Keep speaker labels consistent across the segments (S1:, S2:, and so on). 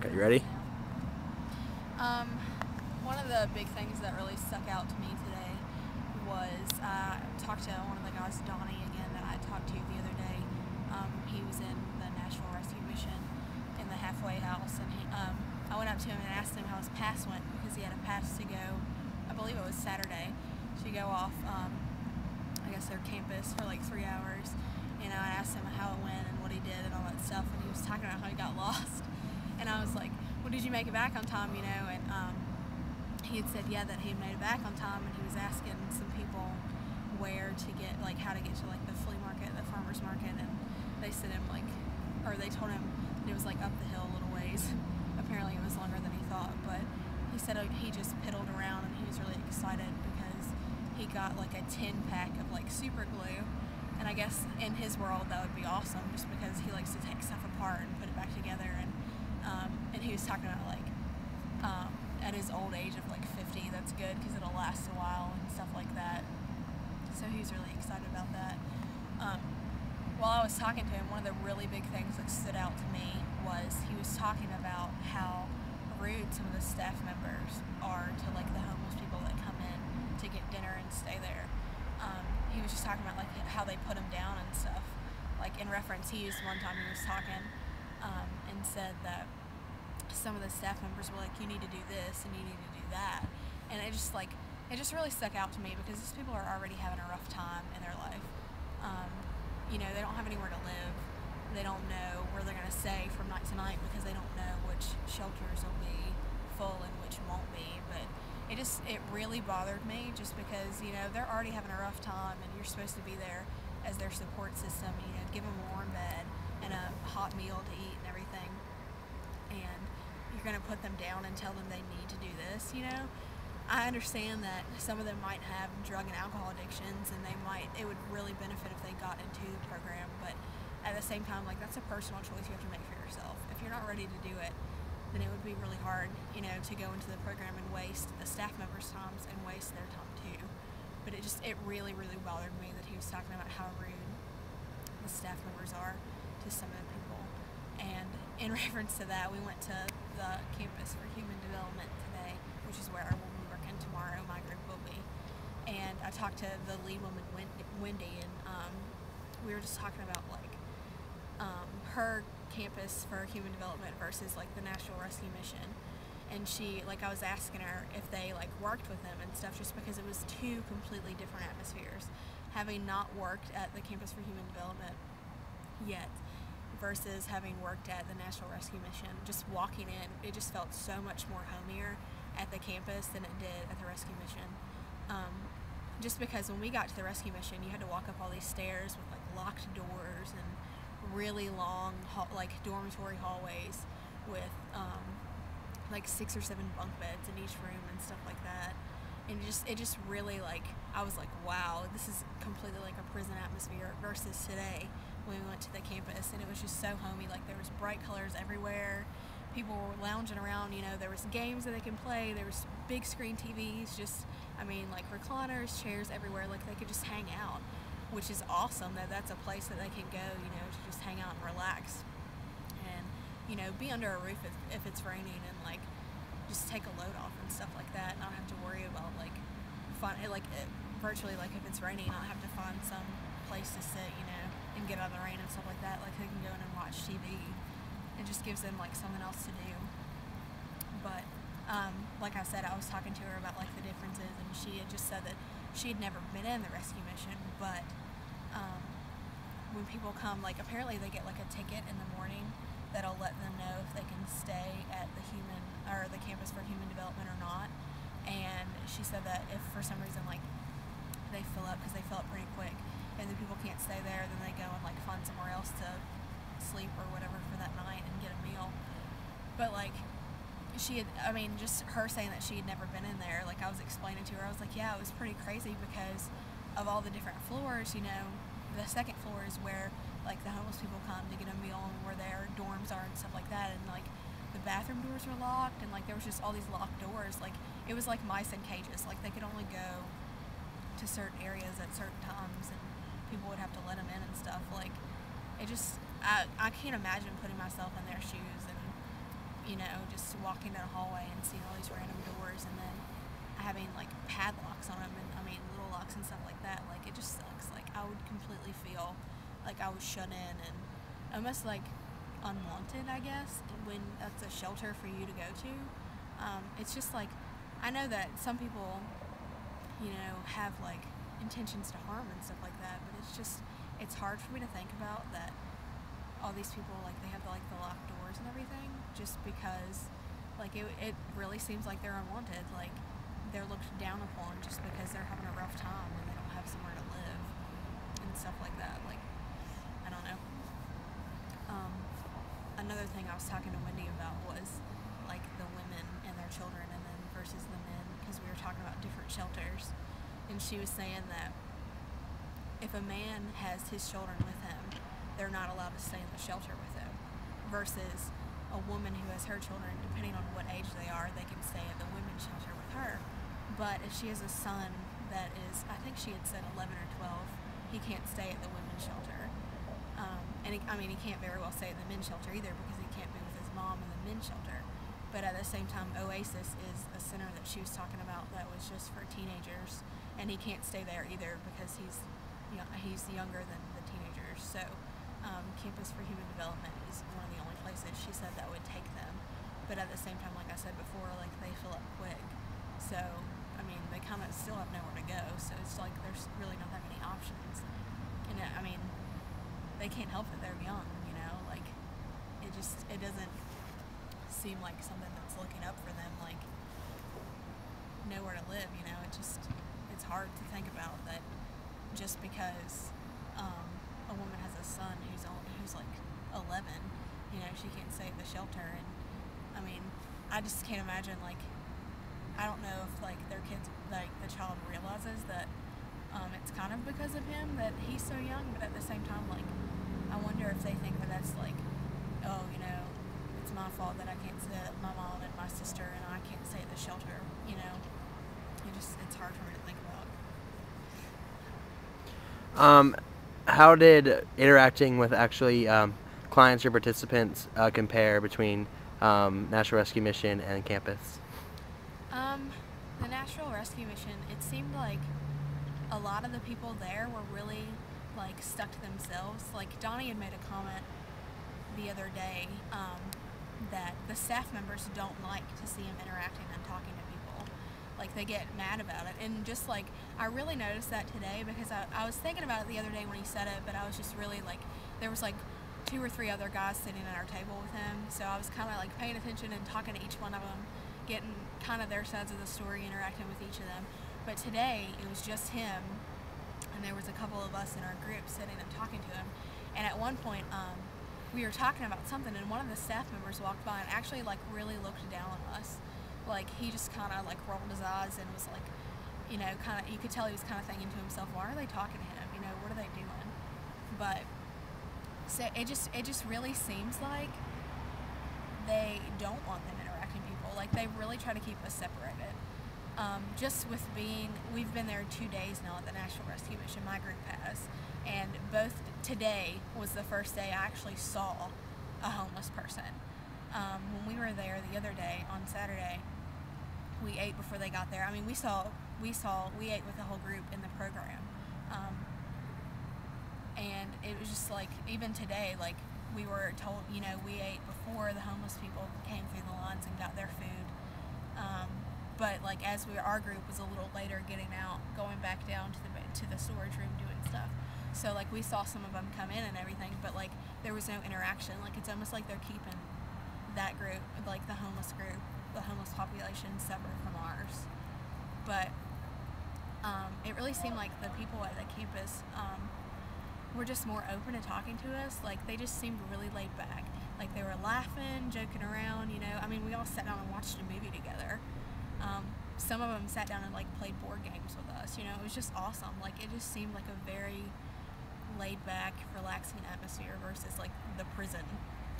S1: Okay, you ready?
S2: One of the big things that really stuck out to me today was I talked to one of the guys, Donnie, again, that I talked to the other day. He was in the National Rescue Mission in the halfway house, and I went up to him and asked him how his pass went, because he had a pass to go, I believe it was Saturday, to go off, I guess their campus for like 3 hours. And I asked him how it went and what he did and all that stuff, and he was talking about how he got lost. And I was like, well, did you make it back on time, you know? And he had said, yeah, that he had made it back on time, and he was asking some people where to get, like, how to get to, like, the flea market, the farmer's market, and they said him, like, or they told him that it was, like, up the hill a little ways. Apparently it was longer than he thought, but he said he just piddled around, and he was really excited because he got, like, a 10-pack of, like, super glue. And I guess in his world that would be awesome, just because he likes to take stuff apart and put it back together. And he was talking about, like, at his old age of like 50, that's good because it'll last a while and stuff like that. So he was really excited about that. While I was talking to him, one of the really big things that stood out to me was he was talking about how rude some of the staff members are to, like, the homeless people that come in to get dinner and stay there. He was just talking about, like, how they put him down and stuff. Like, in reference, he used one time he was talking and said that some of the staff members were like, you need to do this and you need to do that. And it just really stuck out to me, because these people are already having a rough time in their life. You know, they don't have anywhere to live. They don't know where they're going to stay from night to night, because they don't know which shelters will be full and which won't be. But it really bothered me, just because, you know, they're already having a rough time, and you're supposed to be there as their support system, you know, give them a warm bed and a hot meal to eat and everything. And you're going to put them down and tell them they need to do this, you know? I understand that some of them might have drug and alcohol addictions, and it would really benefit if they got into the program, but at the same time, like, that's a personal choice you have to make for yourself. If you're not ready to do it, then it would be really hard, you know, to go into the program and waste the staff members' times and waste their time too. But it really, really bothered me that he was talking about how rude the staff members are to some of the people. And in reference to that, we went to the campus for human development today, which is where I will be working tomorrow, my group will be. And I talked to the lead woman, Wendy, and we were just talking about, like, her campus for human development versus, like, the National Rescue Mission. And she, like, I was asking her if they, like, worked with them and stuff, just because it was two completely different atmospheres. Having not worked at the campus for human development yet versus having worked at the National Rescue Mission, just walking in, it just felt so much more homier at the campus than it did at the rescue mission. Just because when we got to the rescue mission, you had to walk up all these stairs with, like, locked doors and really long, like, dormitory hallways with like 6 or 7 bunk beds in each room and stuff like that. And it just really, like, I was like, wow, this is completely like a prison atmosphere versus today when we went to the campus, and it was just so homey. Like, there was bright colors everywhere. People were lounging around, you know, there was games that they can play, there was big screen TVs, just, I mean, like, recliners, chairs everywhere, like, they could just hang out, which is awesome that that's a place that they can go, you know, to just hang out and relax. And, you know, be under a roof if it's raining, and, like, just take a load off and stuff like that, not have to worry about, like, virtually, like, if it's raining, not have to find some place to sit, you know, and get out of the rain and stuff like that. Like, they can go in and watch TV. It just gives them, like, something else to do. But like I said, I was talking to her about, like, the differences, and she had just said that she had never been in the rescue mission, but when people come, like, apparently they get, like, a ticket in the morning that'll let them know if they can stay at the campus for human development or not. And she said that if for some reason, like, they fill up, because they fill up pretty quick, and the people can't stay there, then they go and, like, find somewhere else to sleep or whatever for that night and get a meal. But, like, just her saying that she had never been in there, like, I was explaining to her, I was like, yeah, it was pretty crazy because of all the different floors, you know. The second floor is where, like, the homeless people come to get a meal, and where their dorms are and stuff like that, and, like, the bathroom doors were locked, and, like, there was just all these locked doors. Like, it was like mice in cages. Like, they could only go to certain areas at certain times, and people would have to let them in and stuff. Like, it just, I can't imagine putting myself in their shoes, and you know, just walking down a hallway and seeing all these random doors and then having like padlocks on them and little locks and stuff like that. Like, it just sucks. Like, I would completely feel like I was shut in and almost like unwanted, I guess, when that's a shelter for you to go to. It's just like, I know that some people, you know, have like intentions to harm and stuff like that, but it's hard for me to think about that all these people, like, they have like the locked doors and everything, just because like it really seems like they're unwanted, like they're looked down upon just because they're having a rough time and they don't have somewhere to live and stuff like that. Like, I don't know. Another thing I was talking to Wendy about was like the women and their children and then versus the men, because we were talking about different shelters, and she was saying that if a man has his children with him, they're not allowed to stay in the shelter with him, versus a woman who has her children, depending on what age they are, they can stay at the women's shelter with her. But if she has a son that is, I think she had said 11 or 12, he can't stay at the women's shelter. He can't very well stay at the men's shelter either, because he can't be with his mom in the men's shelter. But at the same time, Oasis is a center that she was talking about that was just for teenagers, and he can't stay there either because he's younger than the teenagers. So Campus for Human Development is one of the only places she said that would take them. But at the same time, like I said before, like, they fill up quick. So, they kind of still have nowhere to go. So it's like there's really not that many options. And they can't help it. They're young, you know. Like, it doesn't seem like something that's looking up for them, like nowhere to live, you know. It's hard to think about that just because a woman has a son who's like 11, you know, she can't stay at the shelter. And I just can't imagine, like, I don't know if like their kids, like the child realizes that it's kind of because of him that he's so young, but at the same time, like, I wonder if they think that that's like, oh, you know, it's my fault that I can't stay at my mom and my sister and I can't stay at the shelter, you know. It's hard for me to think about.
S1: How did interacting with actually clients or participants compare between National Rescue Mission and campus?
S2: The National Rescue Mission, it seemed like a lot of the people there were really like stuck to themselves. Like, Donnie had made a comment the other day that the staff members don't like to see him interacting and talking to people. Like, they get mad about it. And just like, I really noticed that today, because I was thinking about it the other day when he said it, but I was just really like, there was like 2 or 3 other guys sitting at our table with him, so I was kind of like paying attention and talking to each one of them, getting kind of their sides of the story, interacting with each of them. But today it was just him, and there was a couple of us in our group sitting and talking to him. And at one point we were talking about something, and one of the staff members walked by and actually like really looked down on us. Like, he just kind of like rolled his eyes and was like, you know, kind of, you could tell he was kind of thinking to himself, why are they talking to him, you know, what are they doing? But so it just really seems like they don't want them interacting with people. Like, they really try to keep us separated. Just with we've been there 2 days now at the National Rescue Mission, my group has, and both today was the first day I actually saw a homeless person. When we were there the other day on Saturday, we ate before they got there. We ate with the whole group in the program. And it was just like, even today, like, we were told, you know, we ate before the homeless people came through the lines and got their food. But like, our group was a little later getting out, going back down to the storage room doing stuff. So like, we saw some of them come in and everything, but like, there was no interaction. Like, it's almost like they're keeping that group, like the homeless group, the homeless population, separate from ours. But it really seemed like the people at the campus were just more open to talking to us. Like, they just seemed really laid back. Like, they were laughing, joking around, you know. We all sat down and watched a movie together. Some of them sat down and like played board games with us, you know. It was just awesome. Like, it just seemed like a very laid back, relaxing atmosphere versus like the prison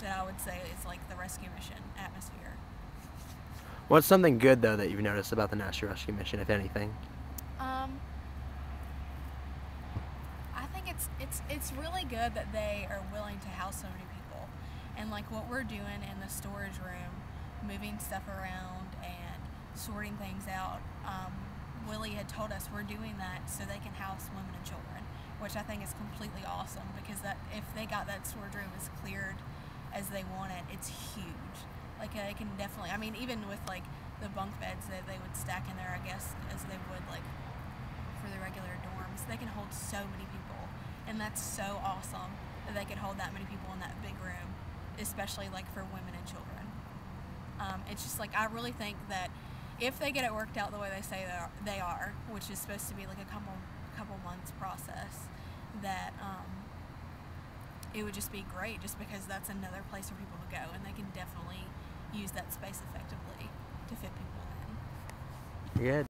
S2: that I would say is like the rescue mission atmosphere.
S1: What's something good though that you've noticed about the National Rescue Mission, if anything?
S2: I think it's really good that they are willing to house so many people, and like what we're doing in the storage room, moving stuff around and sorting things out. Willie had told us we're doing that so they can house women and children, which I think is completely awesome, because that if they got that storage room as cleared as they want it, it's huge. Like it can definitely, I mean, even with like the bunk beds that they would stack in there, I guess, as they would like for the regular dorms, they can hold so many people, and that's so awesome that they could hold that many people in that big room, especially like for women and children. It's just like, I really think that if they get it worked out the way they say they are, which is supposed to be like a couple months process, that it would just be great, just because that's another place for people to go, and they can definitely use that space effectively to fit people in.
S1: Yeah.